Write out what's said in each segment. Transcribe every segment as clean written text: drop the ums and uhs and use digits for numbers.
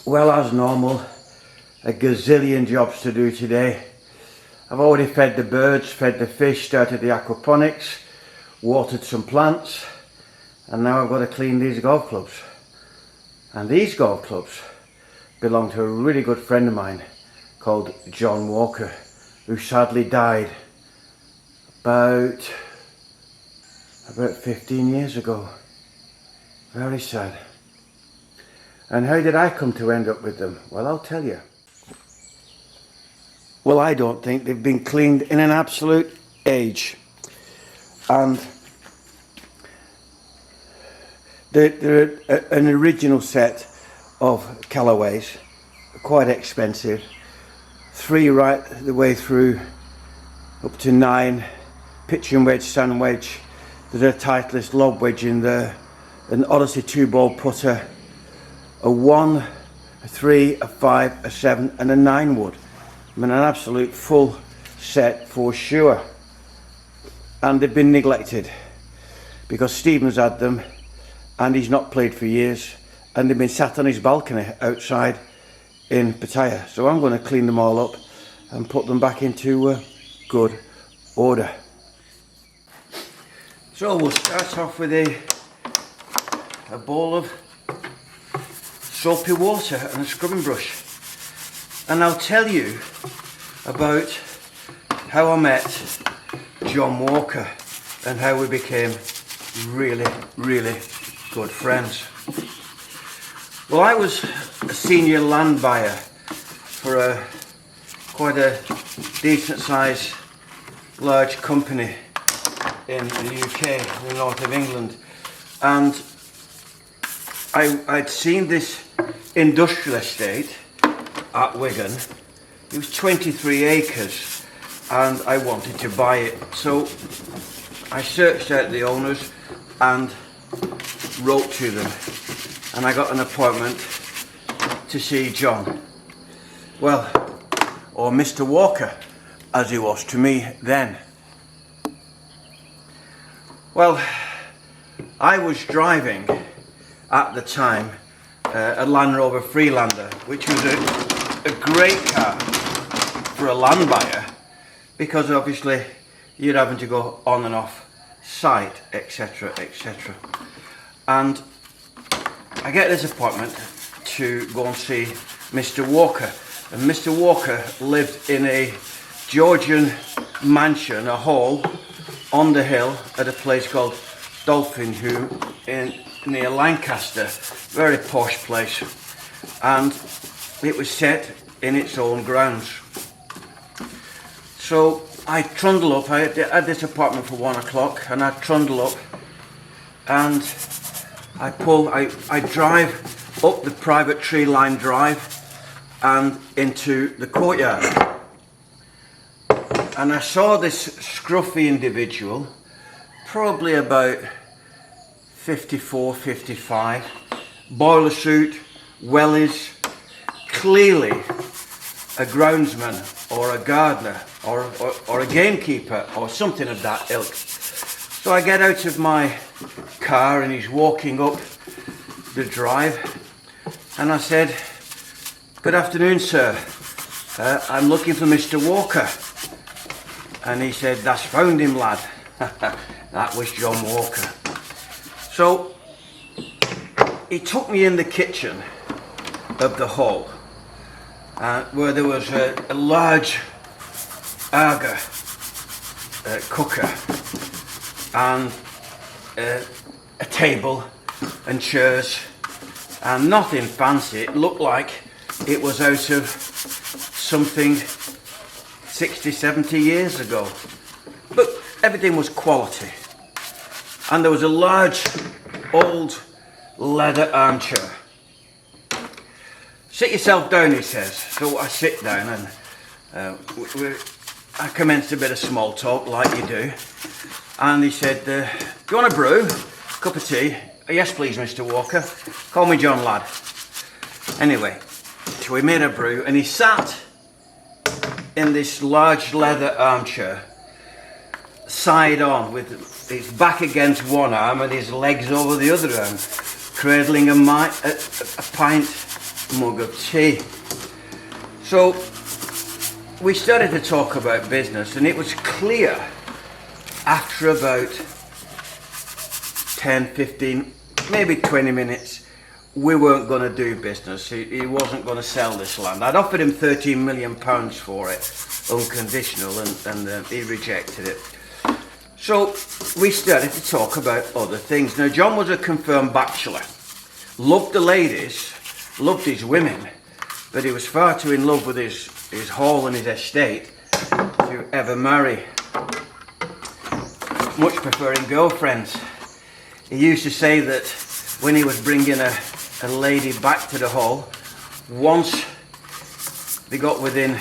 Well, as normal, a gazillion jobs to do today. I've already fed the birds, fed the fish, started the aquaponics, watered some plants, and now I've got to clean these golf clubs. And these golf clubs belong to a really good friend of mine called John Walker, who sadly died about 15 years ago. Very sad. And how did I come to end up with them? Well, I'll tell you. Well, I don't think they've been cleaned in an absolute age. And they're an original set of Callaways, quite expensive. 3 right the way through, up to 9. Pitch and wedge, sand wedge. There's a Titleist lob wedge in there. An Odyssey 2-ball putter. A 1, a 3, a 5, a 7 and a 9 wood. I mean, an absolute full set for sure. And they've been neglected because Stephen's had them and he's not played for years, and they've been sat on his balcony outside in Pattaya. So I'm going to clean them all up and put them back into good order. So we'll start off with a bowl of soapy water and a scrubbing brush, and I'll tell you about how I met John Walker and how we became really good friends. Well, I was a senior land buyer for quite a decent sized large company in the UK, in the north of England, and I'd seen this industrial estate at Wigan. It was 23 acres and I wanted to buy it. So I searched out the owners and wrote to them, and I got an appointment to see John. Well, or Mr. Walker, as he was to me then. Well, I was driving at the time a Land Rover Freelander, which was a great car for a land buyer, because obviously you're having to go on and off site, etc, etc. And I get this appointment to go and see Mr. Walker, and Mr. Walker lived in a Georgian mansion, a hall on the hill at a place called Dolphin Hue near Lancaster, very posh place, and it was set in its own grounds. So I trundle up. I had this appointment for 1 o'clock, and I trundle up and I drive up the private tree line drive and into the courtyard, and I saw this scruffy individual, probably about 54, 55, boiler suit, wellies, clearly a groundsman or a gardener or a gamekeeper or something of that ilk. So I get out of my car and he's walking up the drive, and I said, "Good afternoon, sir. I'm looking for Mr. Walker." And he said, "That's found him, lad." That was John Walker. So he took me in the kitchen of the hall, where there was a large Aga cooker and a table and chairs, and nothing fancy. It looked like it was out of something 60, 70 years ago, but everything was quality. And there was a large old leather armchair. "Sit yourself down," he says. So I sit down, and I commenced a bit of small talk like you do. And he said, "Do you want a brew? Cup of tea?" "Yes please, Mr. Walker. Call me John, lad." Anyway, so we made a brew, and he sat in this large leather armchair, side on, with his back against one arm and his legs over the other arm, cradling a pint mug of tea. So we started to talk about business, and it was clear after about 10, 15, maybe 20 minutes, we weren't going to do business. He wasn't going to sell this land. I'd offered him £13 million for it, unconditional, and he rejected it. So we started to talk about other things. Now, John was a confirmed bachelor, loved the ladies, loved his women, but he was far too in love with his hall and his estate to ever marry, much preferring girlfriends. He used to say that when he was bringing a lady back to the hall, once they got within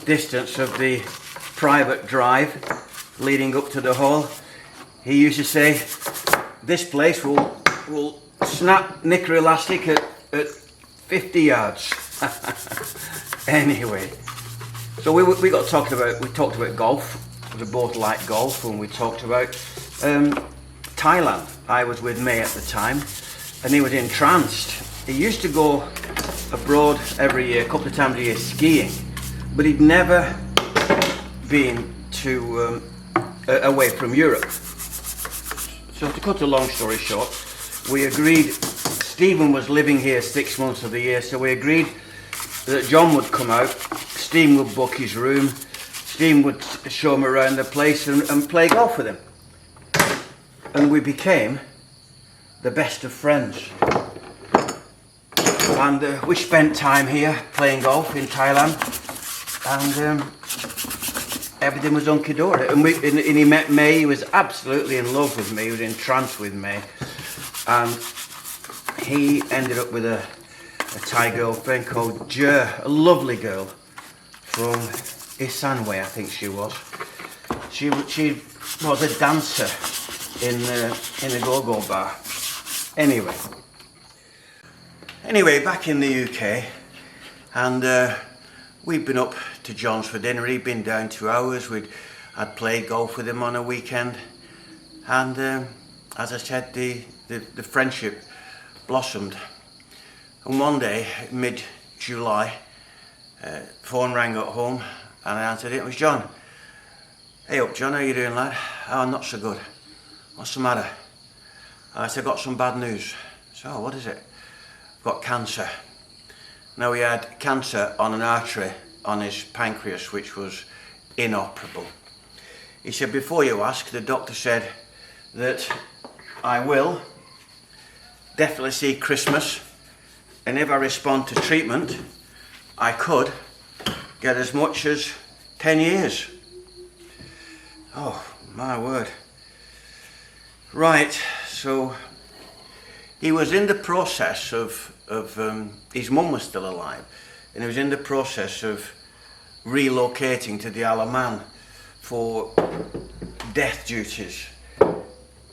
distance of the private drive leading up to the hall, he used to say, this place will snap knicker elastic at 50 yards. Anyway, so we talked about golf. We both liked golf, and we talked about Thailand. I was with May at the time, and he was entranced. He used to go abroad every year, a couple of times a year, skiing, but he'd never been to away from Europe. So to cut a long story short, we agreed. Stephen was living here 6 months of the year, so we agreed that John would come out. Stephen would book his room. Stephen would show him around the place and play golf with him. And we became the best of friends. And we spent time here playing golf in Thailand, and everything was hunky-dory. And he met May. He was absolutely in love with me. He was entranced with May. And he ended up with a Thai girlfriend called Jer, a lovely girl from Isanway, I think she was. She was a dancer in a go-go bar. Anyway, back in the UK, and we'd been up to John's for dinner. He'd been down 2 hours. I'd played golf with him on a weekend, and as I said, the friendship blossomed. And one day, mid-July, phone rang at home, and I answered it. It was John. Hey up, John, how you doing, lad? Oh, not so good. What's the matter? I said, got some bad news. So, what is it? I've got cancer. Now, he had cancer on an artery on his pancreas, which was inoperable. He said, before you ask, the doctor said that I will definitely see Christmas, and if I respond to treatment, I could get as much as 10 years. Oh, my word. Right, so he was in the process of his mum was still alive, and he was in the process of relocating to the Isle of Man for death duties.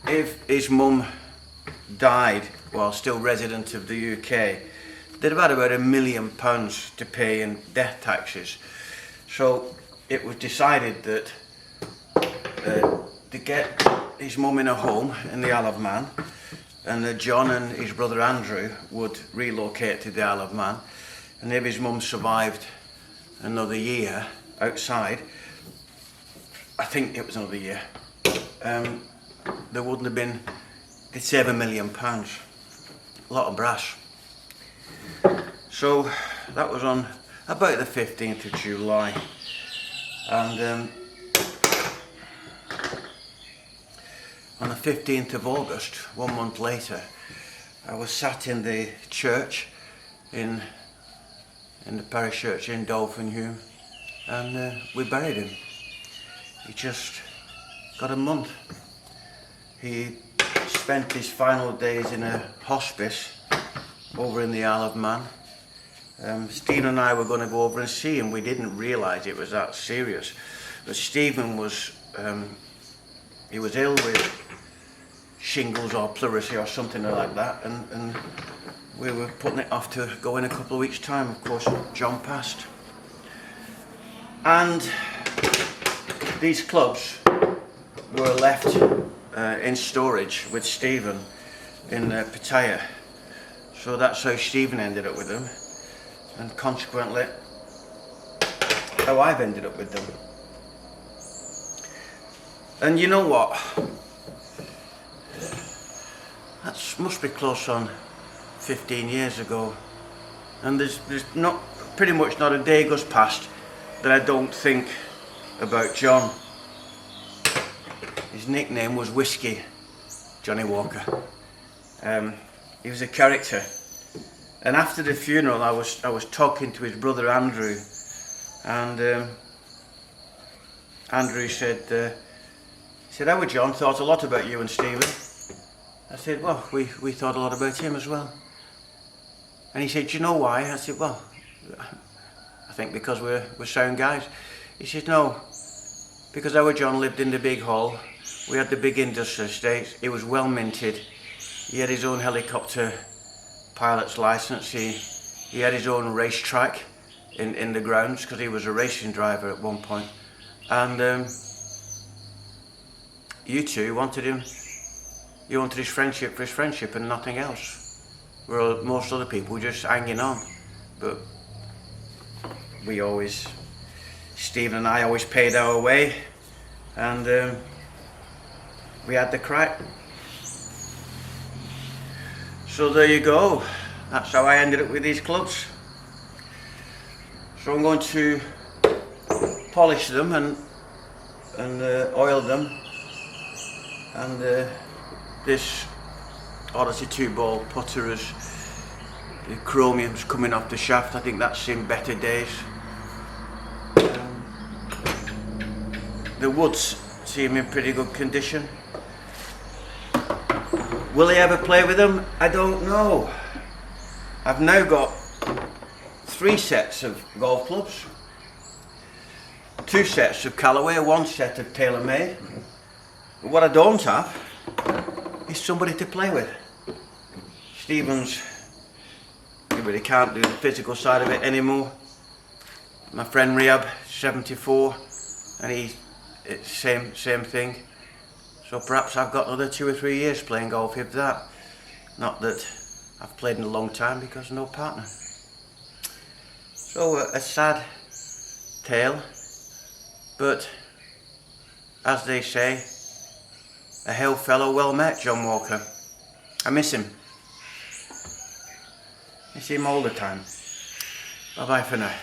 If his mum died while still resident of the UK, they'd have had about £1 million to pay in death taxes. So it was decided that to get his mum in a home in the Isle of Man, and that John and his brother Andrew would relocate to the Isle of Man, and if his mum survived another year outside, I think it was another year, there wouldn't have been, they'd save £1 million. A lot of brass. So that was on about the 15th of July, and on the 15th of August, 1 month later, I was sat in the church, in the parish church in Dolphinhume, and we buried him. He just got a month. He spent his final days in a hospice over in the Isle of Man. Stephen and I were going to go over and see him. We didn't realise it was that serious. But Stephen was, he was ill with shingles or pleurisy or something like that, and we were putting it off to go in a couple of weeks' time. Of course, John passed. And these clubs were left in storage with Stephen in Pattaya. So that's how Stephen ended up with them, and consequently how I've ended up with them. And you know what? That must be close on 15 years ago, and there's not pretty much not a day goes past that I don't think about John. His nickname was Whiskey, Johnny Walker. He was a character, and after the funeral I was talking to his brother Andrew, and Andrew said, "How John thought a lot about you and Stephen." I said, "Well, we thought a lot about him as well." And he said, "Do you know why?" I said, "Well, I think because we're sound guys." He said, "No, because our John lived in the big hall. We had the big industrial estates. It was well minted. He had his own helicopter pilot's license. He had his own racetrack in the grounds, because he was a racing driver at one point. And you two wanted him. You wanted his friendship for his friendship and nothing else. Where most other people were just hanging on. But we always, Stephen and I always paid our way, and we had the crack. So there you go. That's how I ended up with these clubs. So I'm going to polish them and oil them, and this Odyssey 2-ball putter is the chromium's coming off the shaft. I think that's in better days. The woods seem in pretty good condition. Will he ever play with them? I don't know. I've now got 3 sets of golf clubs, 2 sets of Callaway, 1 set of TaylorMade. But what I don't have is somebody to play with. Stephen's, he really can't do the physical side of it anymore. My friend Rehab, 74, and it's same thing. So perhaps I've got another 2 or 3 years playing golf, if that. Not that I've played in a long time, because no partner. So a sad tale, but as they say, a hail fellow well met, John Walker. I miss him. I see him all the time. Bye bye for now.